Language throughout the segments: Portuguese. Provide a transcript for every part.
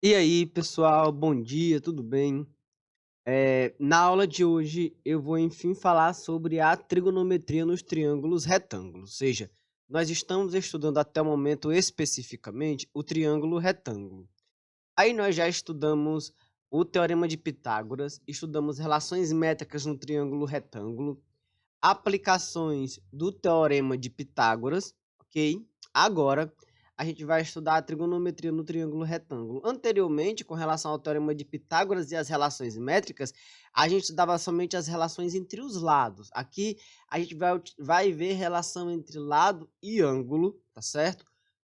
E aí, pessoal, bom dia, tudo bem? Na aula de hoje eu vou enfim falar sobre a trigonometria nos triângulos retângulos, ou seja, nós estamos estudando até o momento especificamente o triângulo retângulo. Aí nós já estudamos o teorema de Pitágoras, estudamos relações métricas no triângulo retângulo, aplicações do teorema de Pitágoras, ok? Agora, a gente vai estudar a trigonometria no triângulo retângulo. Anteriormente, com relação ao teorema de Pitágoras e as relações métricas, a gente estudava somente as relações entre os lados. Aqui, a gente vai ver relação entre lado e ângulo, tá certo?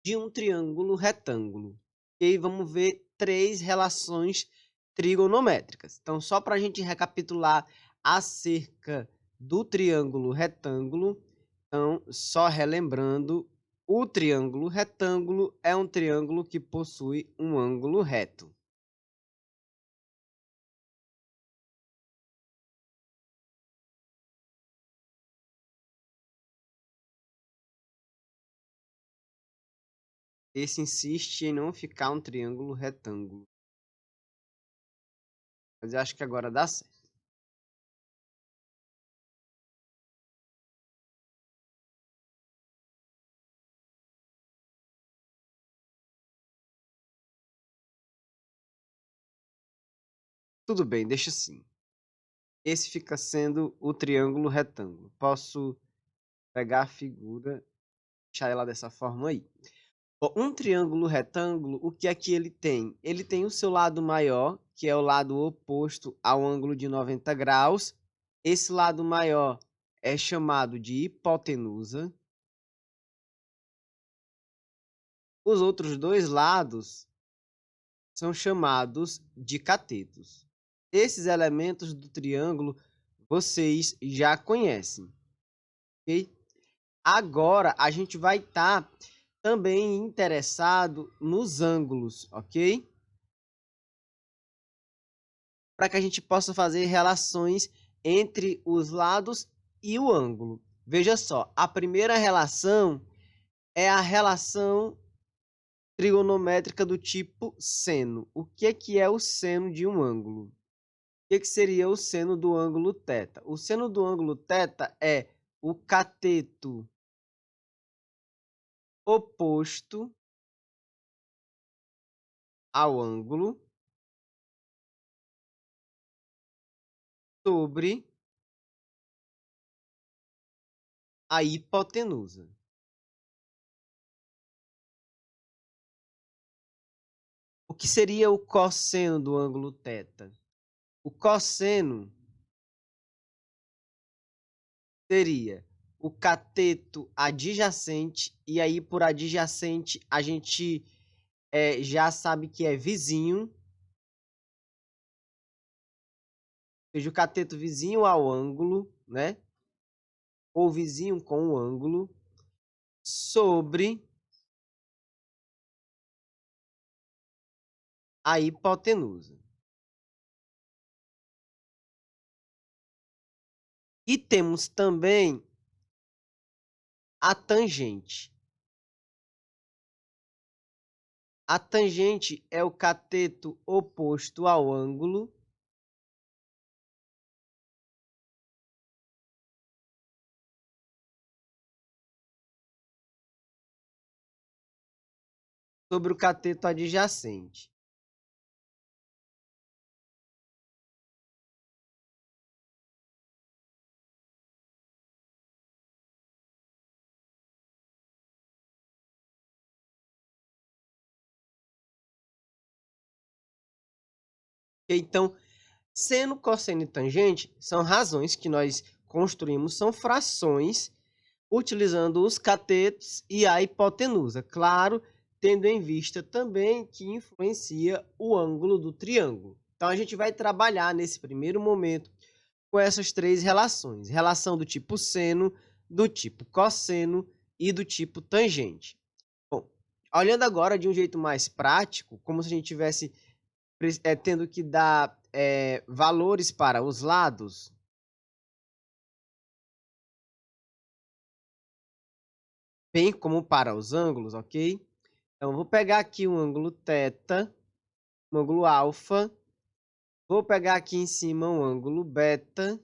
De um triângulo retângulo. E aí, vamos ver três relações trigonométricas. Então, só para a gente recapitular acerca do triângulo retângulo. Então, só relembrando, o triângulo retângulo é um triângulo que possui um ângulo reto. Esse insiste em não ficar um triângulo retângulo. Mas eu acho que agora dá certo. Tudo bem, deixa assim. Esse fica sendo o triângulo retângulo. Posso pegar a figura, deixar ela dessa forma aí. Um triângulo retângulo, o que é que ele tem? Ele tem o seu lado maior, que é o lado oposto ao ângulo de 90 graus. Esse lado maior é chamado de hipotenusa. Os outros dois lados são chamados de catetos. Esses elementos do triângulo vocês já conhecem, ok? Agora a gente vai estar também interessado nos ângulos, ok? Para que a gente possa fazer relações entre os lados e o ângulo. Veja só, a primeira relação é a relação trigonométrica do tipo seno. O que é o seno de um ângulo? O que seria o seno do ângulo θ? O seno do ângulo θ é o cateto oposto ao ângulo sobre a hipotenusa. O que seria o cosseno do ângulo θ? O cosseno seria o cateto adjacente, e aí por adjacente a gente já sabe que é vizinho, ou seja, o cateto vizinho ao ângulo, né? Ou vizinho com o ângulo, sobre a hipotenusa. E temos também a tangente. A tangente é o cateto oposto ao ângulo sobre o cateto adjacente. Então, seno, cosseno e tangente são razões que nós construímos, são frações, utilizando os catetos e a hipotenusa. Claro, tendo em vista também que influencia o ângulo do triângulo. Então, a gente vai trabalhar nesse primeiro momento com essas três relações. Relação do tipo seno, do tipo cosseno e do tipo tangente. Bom, olhando agora de um jeito mais prático, como se a gente tivesse tendo que dar valores para os lados, bem como para os ângulos, ok? Então, vou pegar aqui um ângulo θ um ângulo alfa. Vou pegar aqui em cima um ângulo beta.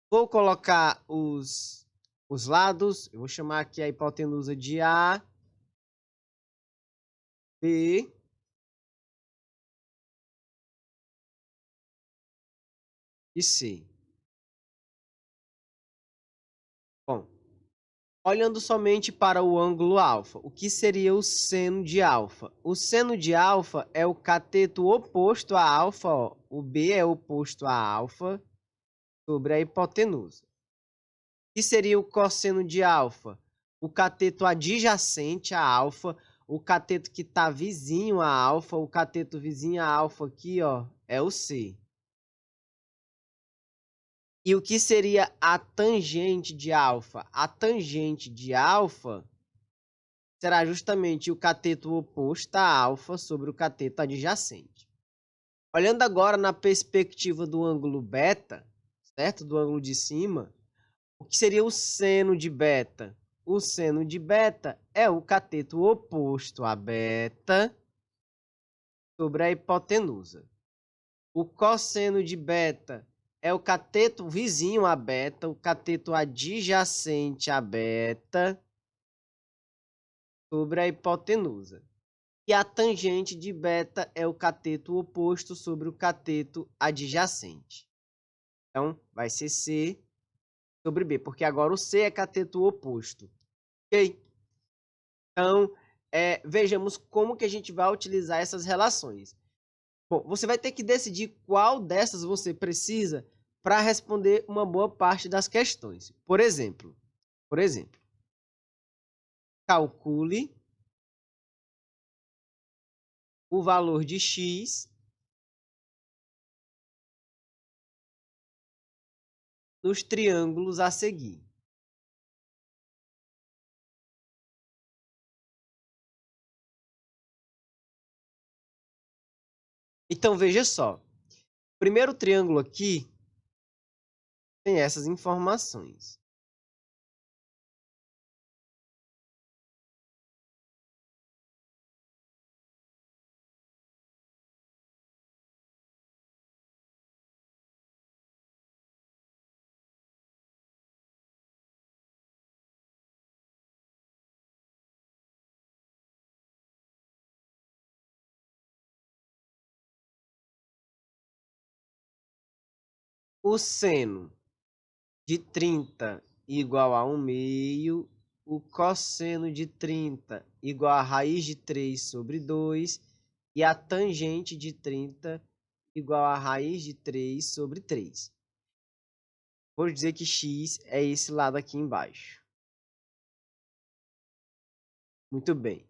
Vou colocar os lados. Eu vou chamar aqui a hipotenusa de A, B e C. Bom, olhando somente para o ângulo alfa, o que seria o seno de alfa? O seno de alfa é o cateto oposto a alfa, ó. O B é oposto a alfa sobre a hipotenusa. O que seria o cosseno de alfa? O cateto adjacente a alfa, o cateto que está vizinho a alfa, o cateto vizinho a alfa aqui, ó, é o C. E o que seria a tangente de alfa? A tangente de alfa será justamente o cateto oposto a alfa sobre o cateto adjacente. Olhando agora na perspectiva do ângulo beta, certo? Do ângulo de cima, o que seria o seno de beta? O seno de beta é o cateto oposto a beta sobre a hipotenusa. O cosseno de beta é o cateto vizinho a beta, o cateto adjacente a beta sobre a hipotenusa. E a tangente de beta é o cateto oposto sobre o cateto adjacente. Então, vai ser C sobre B, porque agora o C é cateto oposto. Ok? Então, vejamos como que a gente vai utilizar essas relações. Bom, você vai ter que decidir qual dessas você precisa para responder uma boa parte das questões. Por exemplo, calcule o valor de x nos triângulos a seguir. Então, veja só. O primeiro triângulo aqui tem essas informações. O seno de 30 igual a 1/2, o cosseno de 30 igual a raiz de 3 sobre 2 e a tangente de 30 igual a raiz de 3 sobre 3. Vou dizer que x é esse lado aqui embaixo. Muito bem.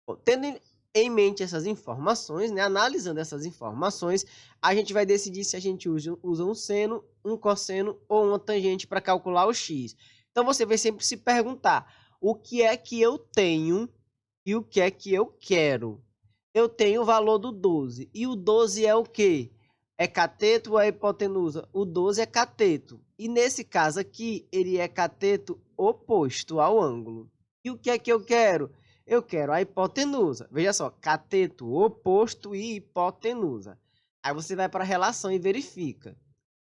Bom, tendo em mente essas informações, né, analisando essas informações, a gente vai decidir se a gente usa um seno, um cosseno ou uma tangente para calcular o x. Então, você vai sempre se perguntar, o que é que eu tenho e o que é que eu quero? Eu tenho o valor do 12. E o 12 é o quê? É cateto ou é hipotenusa? O 12 é cateto. E nesse caso aqui, ele é cateto oposto ao ângulo. E o que é que eu quero? Eu quero a hipotenusa. Veja só, cateto oposto e hipotenusa. Aí você vai para a relação e verifica.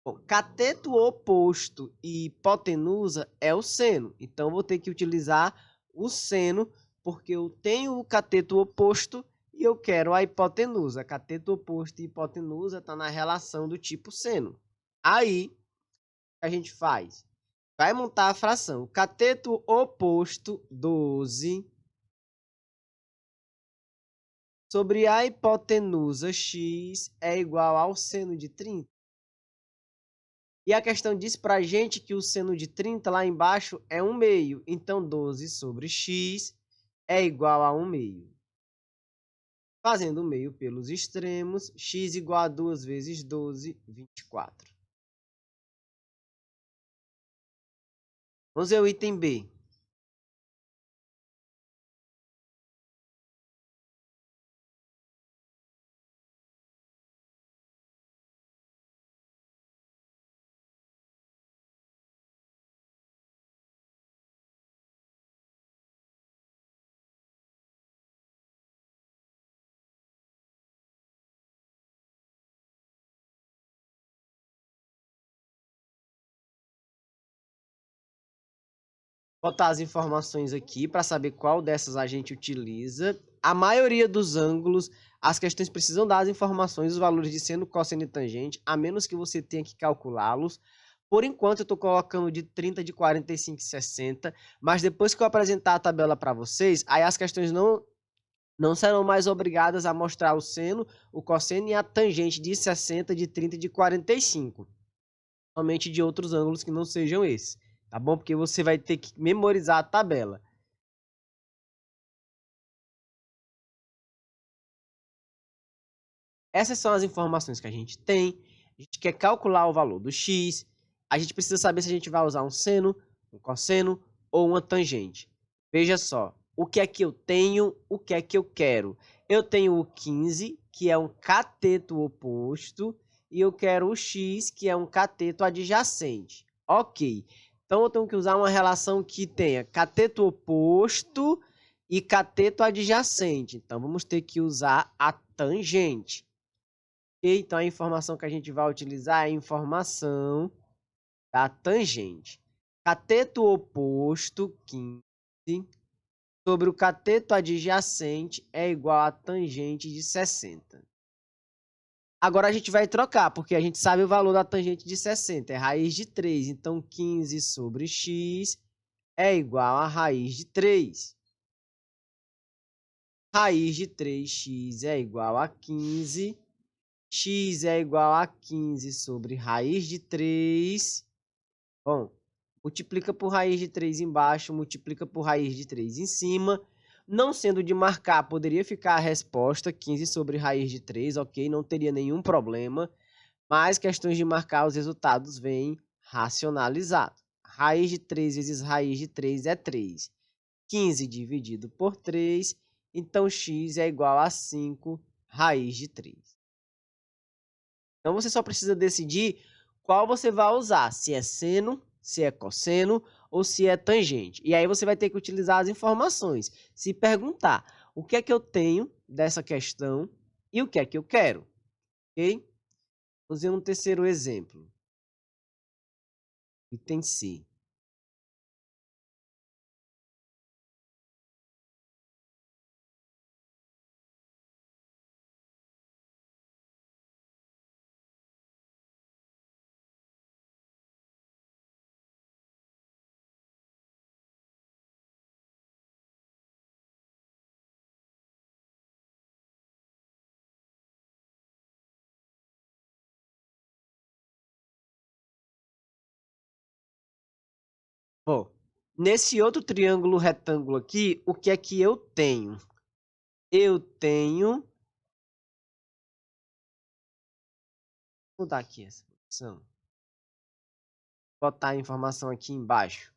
Bom, cateto oposto e hipotenusa é o seno. Então, vou ter que utilizar o seno, porque eu tenho o cateto oposto e eu quero a hipotenusa. Cateto oposto e hipotenusa está na relação do tipo seno. Aí, o que a gente faz? Vai montar a fração. Cateto oposto, 12, sobre a hipotenusa x é igual ao seno de 30. E a questão diz para a gente que o seno de 30 lá embaixo é 1/2. Então, 12 sobre x é igual a 1/2. Fazendo o meio pelos extremos, x igual a 2 vezes 12, 24. Vamos ver o item B. botar as informações aqui para saber qual dessas a gente utiliza. A maioria dos ângulos, as questões precisam dar as informações, os valores de seno, cosseno e tangente, a menos que você tenha que calculá-los. Por enquanto, eu estou colocando de 30, de 45 e 60, mas depois que eu apresentar a tabela para vocês, aí as questões não serão mais obrigadas a mostrar o seno, o cosseno e a tangente de 60, de 30 e de 45. Somente de outros ângulos que não sejam esses, tá bom? Porque você vai ter que memorizar a tabela. Essas são as informações que a gente tem. A gente quer calcular o valor do x. A gente precisa saber se a gente vai usar um seno, um cosseno ou uma tangente. Veja só, o que é que eu tenho, o que é que eu quero. Eu tenho o 15, que é um cateto oposto, e eu quero o x, que é um cateto adjacente. Ok. Então, eu tenho que usar uma relação que tenha cateto oposto e cateto adjacente. Então, vamos ter que usar a tangente. Então, a informação que a gente vai utilizar é a informação da tangente. Cateto oposto, 15, sobre o cateto adjacente é igual a tangente de 60. Agora a gente vai trocar, porque a gente sabe o valor da tangente de 60, é raiz de 3. Então, 15 sobre x é igual a raiz de 3. Raiz de 3x é igual a 15. X é igual a 15 sobre raiz de 3. Bom, multiplica por raiz de 3 embaixo, multiplica por raiz de 3 em cima. Não sendo de marcar, poderia ficar a resposta 15 sobre raiz de 3, ok? Não teria nenhum problema. Mas questões de marcar, os resultados vêm racionalizados. Raiz de 3 vezes raiz de 3 é 3. 15 dividido por 3, então x é igual a 5 raiz de 3. Então, você só precisa decidir qual você vai usar, se é seno, se é cosseno ou se é tangente. E aí você vai ter que utilizar as informações. Se perguntar o que é que eu tenho dessa questão e o que é que eu quero. Ok? Vamos ver um terceiro exemplo. Item C. Bom, nesse outro triângulo retângulo aqui, o que é que eu tenho? Eu tenho... Vou mudar aqui essa opção. Vou botar a informação aqui embaixo.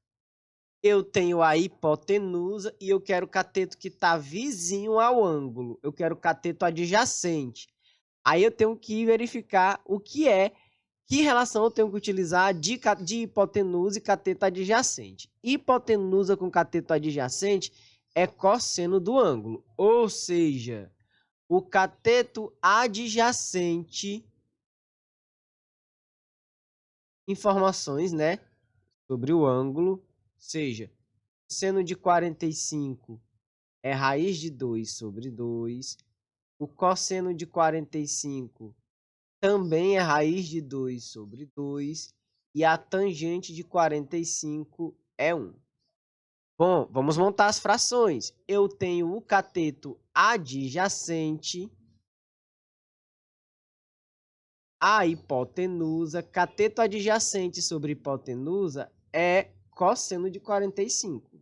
Eu tenho a hipotenusa e eu quero o cateto que está vizinho ao ângulo. Eu quero o cateto adjacente. Aí eu tenho que verificar o que é, que relação eu tenho que utilizar de hipotenusa e cateto adjacente. Hipotenusa com cateto adjacente é cosseno do ângulo. Ou seja, o cateto adjacente, informações, né, sobre o ângulo, seja, seno de 45 é raiz de 2 sobre 2. O cosseno de 45 também é raiz de 2 sobre 2. E a tangente de 45 é 1. Bom, vamos montar as frações. Eu tenho o cateto adjacente, a hipotenusa. Cateto adjacente sobre hipotenusa é cosseno de 45.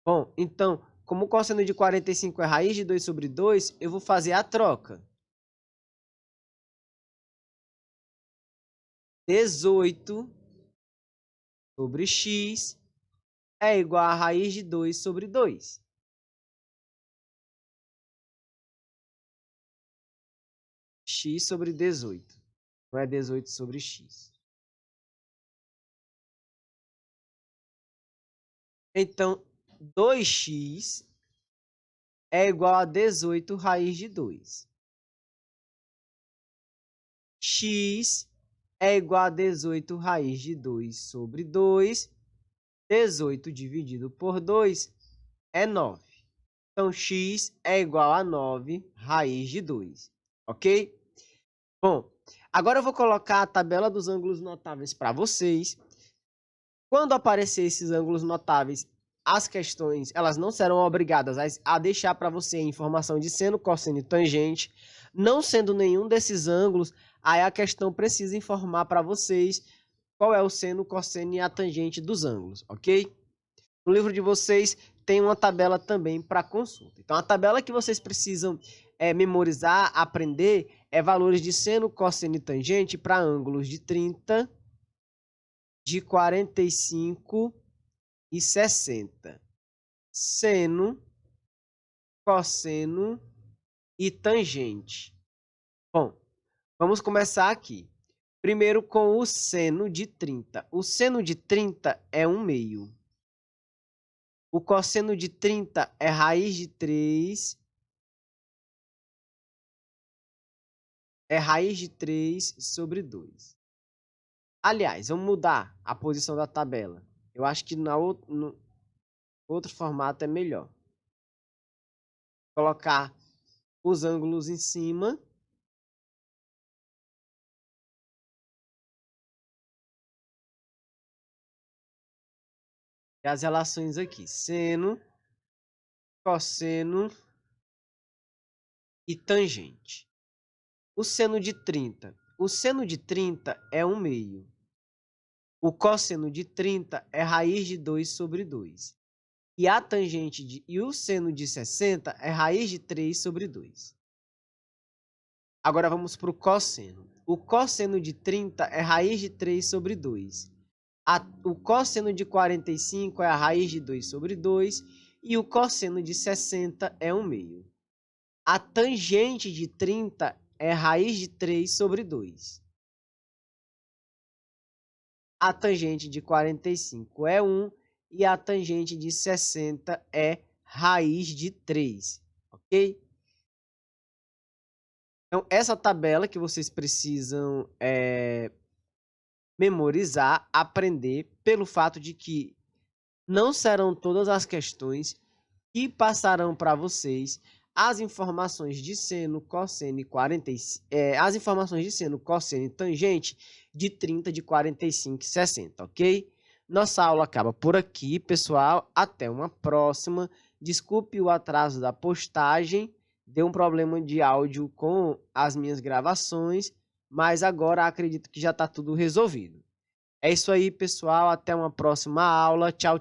Bom, então, como o cosseno de 45 é raiz de 2 sobre 2, eu vou fazer a troca. 18 sobre x é igual a raiz de 2 sobre 2. X sobre 18. Não é 18 sobre x. Então, 2x é igual a 18 raiz de 2. X é igual a 18 raiz de 2 sobre 2. 18 dividido por 2 é 9. Então, x é igual a 9 raiz de 2. Ok? Bom, agora eu vou colocar a tabela dos ângulos notáveis para vocês. Quando aparecer esses ângulos notáveis, as questões elas não serão obrigadas a deixar para você a informação de seno, cosseno e tangente. Não sendo nenhum desses ângulos, aí a questão precisa informar para vocês qual é o seno, cosseno e a tangente dos ângulos, ok? No livro de vocês tem uma tabela também para consulta. Então, a tabela que vocês precisam memorizar, aprender, é valores de seno, cosseno e tangente para ângulos de 30, de 45 e 60. Seno, cosseno e tangente. Bom, vamos começar aqui. Primeiro com o seno de 30. O seno de 30 é 1/2. O cosseno de 30 é raiz de 3. É raiz de 3 sobre 2. Aliás, vamos mudar a posição da tabela. Eu acho que no outro formato é melhor. Colocar os ângulos em cima. E as relações aqui. Seno, cosseno e tangente. O seno de 30. O seno de 30 é 1/2. O cosseno de 30 é raiz de 2 sobre 2. E a tangente e o seno de 60 é raiz de 3 sobre 2. Agora vamos para o cosseno. O cosseno de 30 é raiz de 3 sobre 2. O cosseno de 45 é a raiz de 2 sobre 2. E o cosseno de 60 é 1/2. A tangente de 30 é raiz de 3 sobre 2. A tangente de 45 é 1 e a tangente de 60 é raiz de 3, ok? Então, essa tabela que vocês precisam memorizar, aprender, pelo fato de que não serão todas as questões que passarão para vocês as informações de seno, cosseno e as informações de seno, cosseno e tangente de 30, de 45 e 60, ok? Nossa aula acaba por aqui, pessoal. Até uma próxima. Desculpe o atraso da postagem. Deu um problema de áudio com as minhas gravações, mas agora acredito que já está tudo resolvido. É isso aí, pessoal. Até uma próxima aula. Tchau, tchau.